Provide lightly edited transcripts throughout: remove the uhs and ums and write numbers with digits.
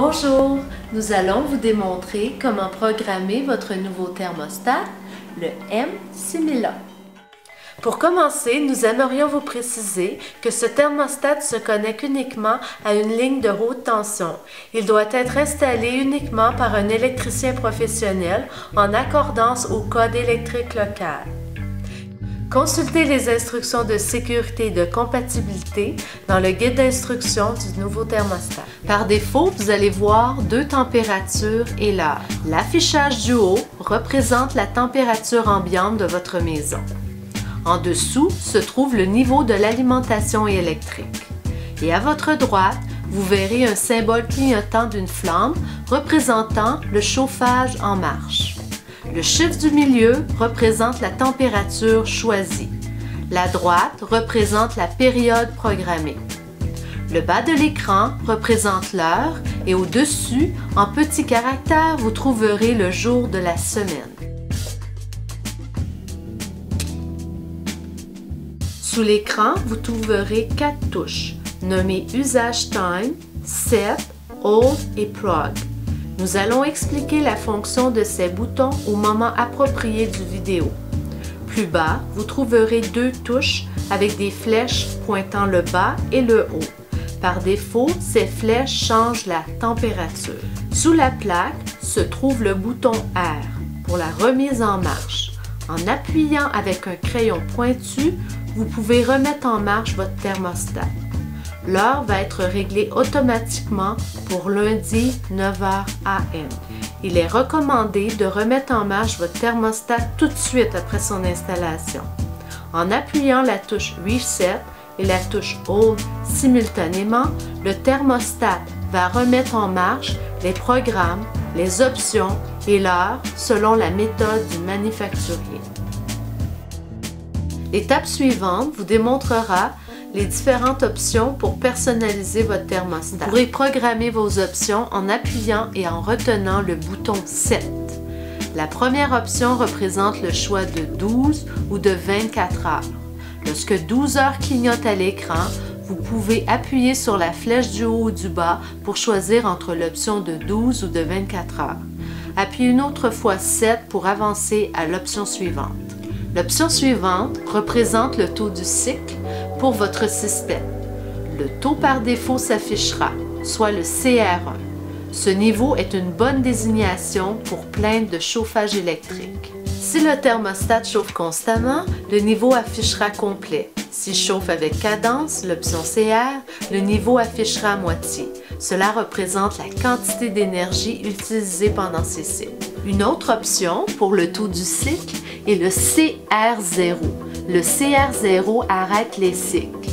Bonjour, nous allons vous démontrer comment programmer votre nouveau thermostat, le M6001. Pour commencer, nous aimerions vous préciser que ce thermostat se connecte uniquement à une ligne de haute tension. Il doit être installé uniquement par un électricien professionnel en accordance au code électrique local. Consultez les instructions de sécurité et de compatibilité dans le guide d'instruction du nouveau thermostat. Par défaut, vous allez voir deux températures et l'heure. L'affichage du haut représente la température ambiante de votre maison. En dessous se trouve le niveau de l'alimentation électrique. Et à votre droite, vous verrez un symbole clignotant d'une flamme représentant le chauffage en marche. Le chiffre du milieu représente la température choisie. La droite représente la période programmée. Le bas de l'écran représente l'heure et au-dessus, en petits caractères, vous trouverez le jour de la semaine. Sous l'écran, vous trouverez 4 touches, nommées Usage Time, Set, Hold et Prog. Nous allons expliquer la fonction de ces boutons au moment approprié du vidéo. Plus bas, vous trouverez 2 touches avec des flèches pointant le bas et le haut. Par défaut, ces flèches changent la température. Sous la plaque se trouve le bouton R pour la remise en marche. En appuyant avec un crayon pointu, vous pouvez remettre en marche votre thermostat. L'heure va être réglée automatiquement pour lundi 9h AM. Il est recommandé de remettre en marche votre thermostat tout de suite après son installation. En appuyant la touche Reset et la touche Hold simultanément, le thermostat va remettre en marche les programmes, les options et l'heure selon la méthode du manufacturier. L'étape suivante vous démontrera les différentes options pour personnaliser votre thermostat. Vous pourrez programmer vos options en appuyant et en retenant le bouton Set. La première option représente le choix de 12 ou de 24 heures. Lorsque 12 heures clignotent à l'écran, vous pouvez appuyer sur la flèche du haut ou du bas pour choisir entre l'option de 12 ou de 24 heures. Appuyez une autre fois 7 pour avancer à l'option suivante. L'option suivante représente le taux du cycle pour votre système. Le taux par défaut s'affichera, soit le CR1. Ce niveau est une bonne désignation pour plainte de chauffage électrique. Si le thermostat chauffe constamment, le niveau affichera complet. S'il chauffe avec cadence, l'option CR, le niveau affichera à moitié. Cela représente la quantité d'énergie utilisée pendant ces cycles. Une autre option pour le taux du cycle est le CR0. Le CR0 arrête les cycles.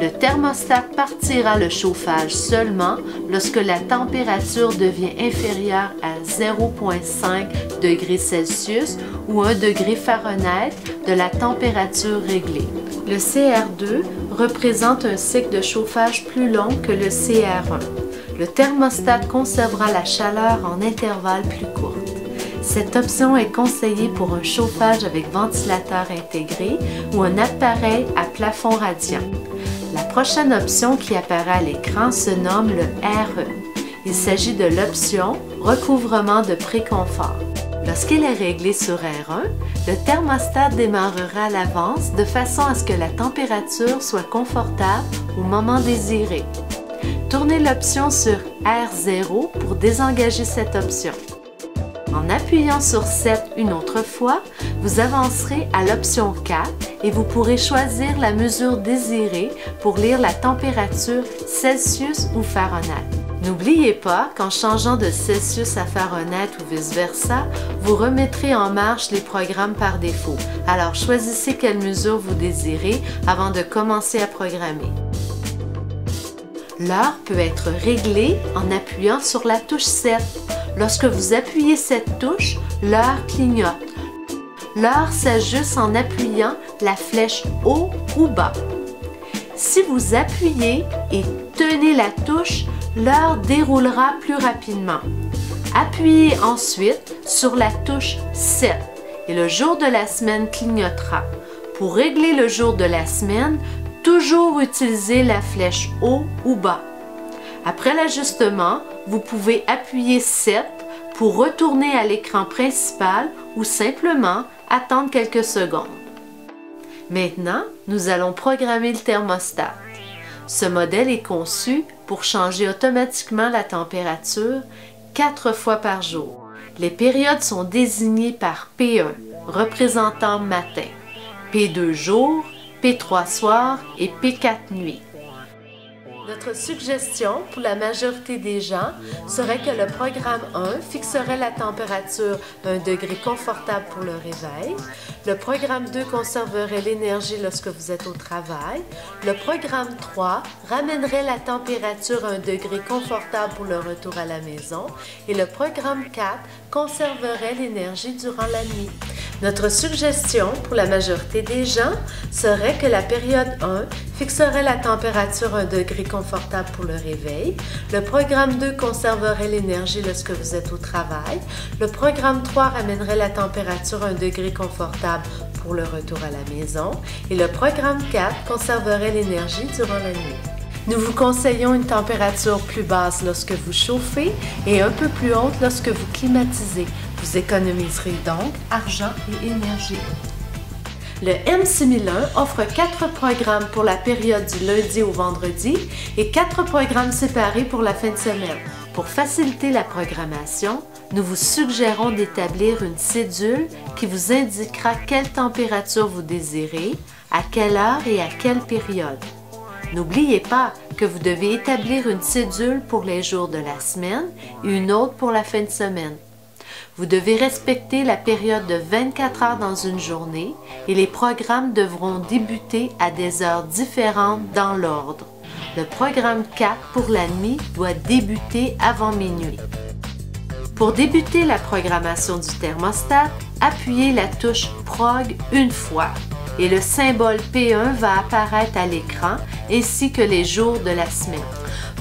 Le thermostat partira le chauffage seulement lorsque la température devient inférieure à 0,5 degrés Celsius ou 1 degré Fahrenheit de la température réglée. Le CR2 représente un cycle de chauffage plus long que le CR1. Le thermostat conservera la chaleur en intervalles plus courts. Cette option est conseillée pour un chauffage avec ventilateur intégré ou un appareil à plafond radiant. La prochaine option qui apparaît à l'écran se nomme le RE. Il s'agit de l'option Recouvrement de préconfort. Lorsqu'il est réglé sur R1, le thermostat démarrera à l'avance de façon à ce que la température soit confortable au moment désiré. Tournez l'option sur R0 pour désengager cette option. En appuyant sur 7 une autre fois, vous avancerez à l'option 4 et vous pourrez choisir la mesure désirée pour lire la température Celsius ou Fahrenheit. N'oubliez pas qu'en changeant de Celsius à Fahrenheit ou vice-versa, vous remettrez en marche les programmes par défaut. Alors choisissez quelle mesure vous désirez avant de commencer à programmer. L'heure peut être réglée en appuyant sur la touche 7. Lorsque vous appuyez cette touche, l'heure clignote. L'heure s'ajuste en appuyant la flèche haut ou bas. Si vous appuyez et tenez la touche, l'heure déroulera plus rapidement. Appuyez ensuite sur la touche 7 et le jour de la semaine clignotera. Pour régler le jour de la semaine, toujours utiliser la flèche haut ou bas. Après l'ajustement, vous pouvez appuyer 7 pour retourner à l'écran principal ou simplement attendre quelques secondes. Maintenant, nous allons programmer le thermostat. Ce modèle est conçu pour changer automatiquement la température 4 fois par jour. Les périodes sont désignées par P1, représentant matin, P2 jour, P3 soir et P4 nuit. Notre suggestion pour la majorité des gens serait que le programme 1 fixerait la température à un degré confortable pour le réveil. Le programme 2 conserverait l'énergie lorsque vous êtes au travail. Le programme 3 ramènerait la température à un degré confortable pour le retour à la maison. Et le programme 4 conserverait l'énergie durant la nuit. Notre suggestion pour la majorité des gens serait que la période 1 fixerait la température à un degré confortable pour le réveil. Le programme 2 conserverait l'énergie lorsque vous êtes au travail. Le programme 3 ramènerait la température à un degré confortable pour le retour à la maison. Et le programme 4 conserverait l'énergie durant la nuit. Nous vous conseillons une température plus basse lorsque vous chauffez et un peu plus haute lorsque vous climatisez. Vous économiserez donc argent et énergie. Le M6001 offre 4 programmes pour la période du lundi au vendredi et 4 programmes séparés pour la fin de semaine. Pour faciliter la programmation, nous vous suggérons d'établir une cédule qui vous indiquera quelle température vous désirez, à quelle heure et à quelle période. N'oubliez pas que vous devez établir une cédule pour les jours de la semaine et une autre pour la fin de semaine. Vous devez respecter la période de 24 heures dans une journée et les programmes devront débuter à des heures différentes dans l'ordre. Le programme 4 pour la nuit doit débuter avant minuit. Pour débuter la programmation du thermostat, appuyez la touche PROG une fois et le symbole P1 va apparaître à l'écran ainsi que les jours de la semaine.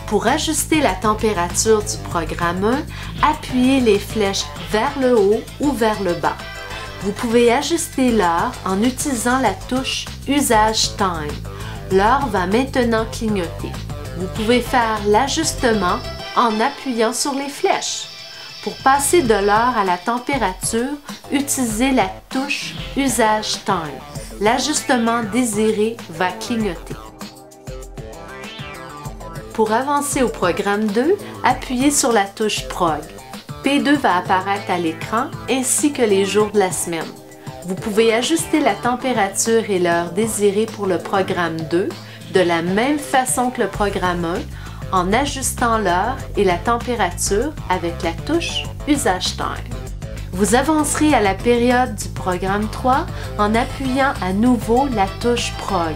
Pour ajuster la température du programme 1, appuyez les flèches vers le haut ou vers le bas. Vous pouvez ajuster l'heure en utilisant la touche Usage Time. L'heure va maintenant clignoter. Vous pouvez faire l'ajustement en appuyant sur les flèches. Pour passer de l'heure à la température, utilisez la touche Usage Time. L'ajustement désiré va clignoter. Pour avancer au programme 2, appuyez sur la touche PROG. P2 va apparaître à l'écran ainsi que les jours de la semaine. Vous pouvez ajuster la température et l'heure désirée pour le programme 2 de la même façon que le programme 1 en ajustant l'heure et la température avec la touche Usage Time. Vous avancerez à la période du programme 3 en appuyant à nouveau la touche PROG.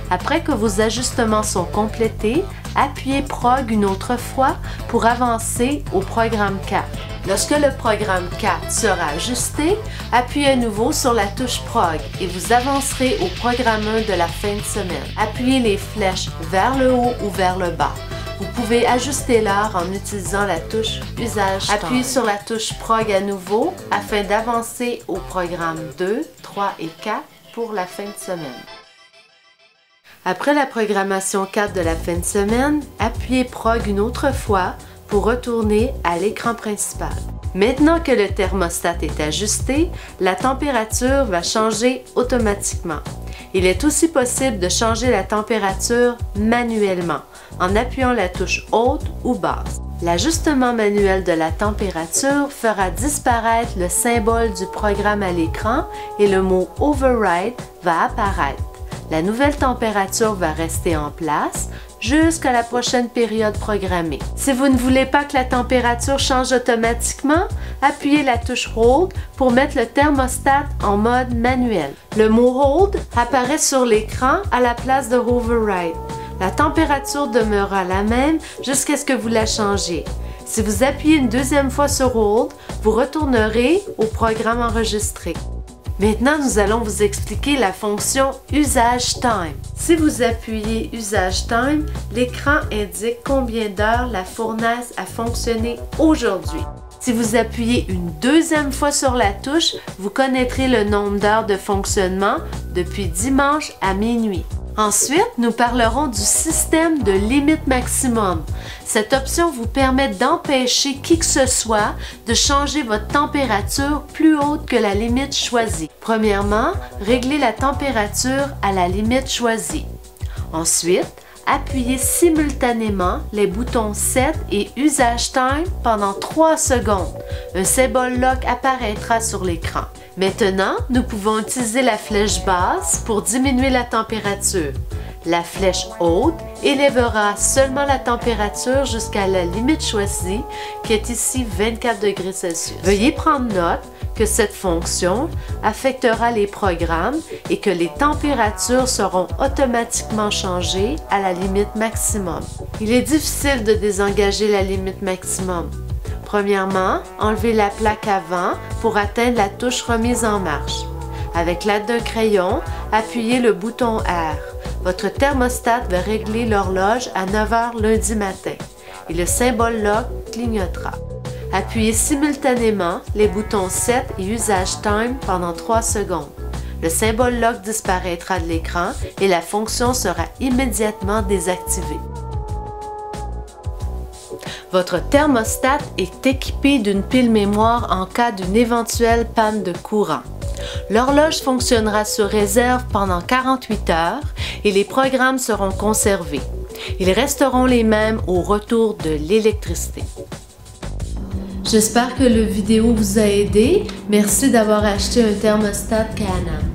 Après que vos ajustements sont complétés, appuyez PROG une autre fois pour avancer au programme 4. Lorsque le programme 4 sera ajusté, appuyez à nouveau sur la touche PROG et vous avancerez au programme 1 de la fin de semaine. Appuyez les flèches vers le haut ou vers le bas. Vous pouvez ajuster l'heure en utilisant la touche Usage Time. Appuyez sur la touche PROG à nouveau afin d'avancer au programme 2, 3 et 4 pour la fin de semaine. Après la programmation 4 de la fin de semaine, appuyez PROG une autre fois pour retourner à l'écran principal. Maintenant que le thermostat est ajusté, la température va changer automatiquement. Il est aussi possible de changer la température manuellement en appuyant la touche haute ou basse. L'ajustement manuel de la température fera disparaître le symbole du programme à l'écran et le mot Override va apparaître. La nouvelle température va rester en place jusqu'à la prochaine période programmée. Si vous ne voulez pas que la température change automatiquement, appuyez la touche Hold pour mettre le thermostat en mode manuel. Le mot Hold apparaît sur l'écran à la place de Override. La température demeurera la même jusqu'à ce que vous la changiez. Si vous appuyez une deuxième fois sur Hold, vous retournerez au programme enregistré. Maintenant, nous allons vous expliquer la fonction Usage Time. Si vous appuyez Usage Time, l'écran indique combien d'heures la fournaise a fonctionné aujourd'hui. Si vous appuyez une deuxième fois sur la touche, vous connaîtrez le nombre d'heures de fonctionnement depuis dimanche à minuit. Ensuite, nous parlerons du système de limite maximum. Cette option vous permet d'empêcher qui que ce soit de changer votre température plus haute que la limite choisie. Premièrement, réglez la température à la limite choisie. Ensuite, appuyez simultanément les boutons Set et Usage Time pendant 3 secondes. Un symbole lock apparaîtra sur l'écran. Maintenant, nous pouvons utiliser la flèche basse pour diminuer la température. La flèche haute élèvera seulement la température jusqu'à la limite choisie, qui est ici 24 degrés Celsius. Veuillez prendre note que cette fonction affectera les programmes et que les températures seront automatiquement changées à la limite maximum. Il est difficile de désengager la limite maximum. Premièrement, enlevez la plaque avant pour atteindre la touche remise en marche. Avec l'aide d'un crayon, appuyez le bouton R. Votre thermostat va régler l'horloge à 9 h lundi matin et le symbole lock clignotera. Appuyez simultanément les boutons Set et Usage Time pendant 3 secondes. Le symbole lock disparaîtra de l'écran et la fonction sera immédiatement désactivée. Votre thermostat est équipé d'une pile mémoire en cas d'une éventuelle panne de courant. L'horloge fonctionnera sur réserve pendant 48 heures et les programmes seront conservés. Ils resteront les mêmes au retour de l'électricité. J'espère que la vidéo vous a aidé. Merci d'avoir acheté un thermostat Can-Am.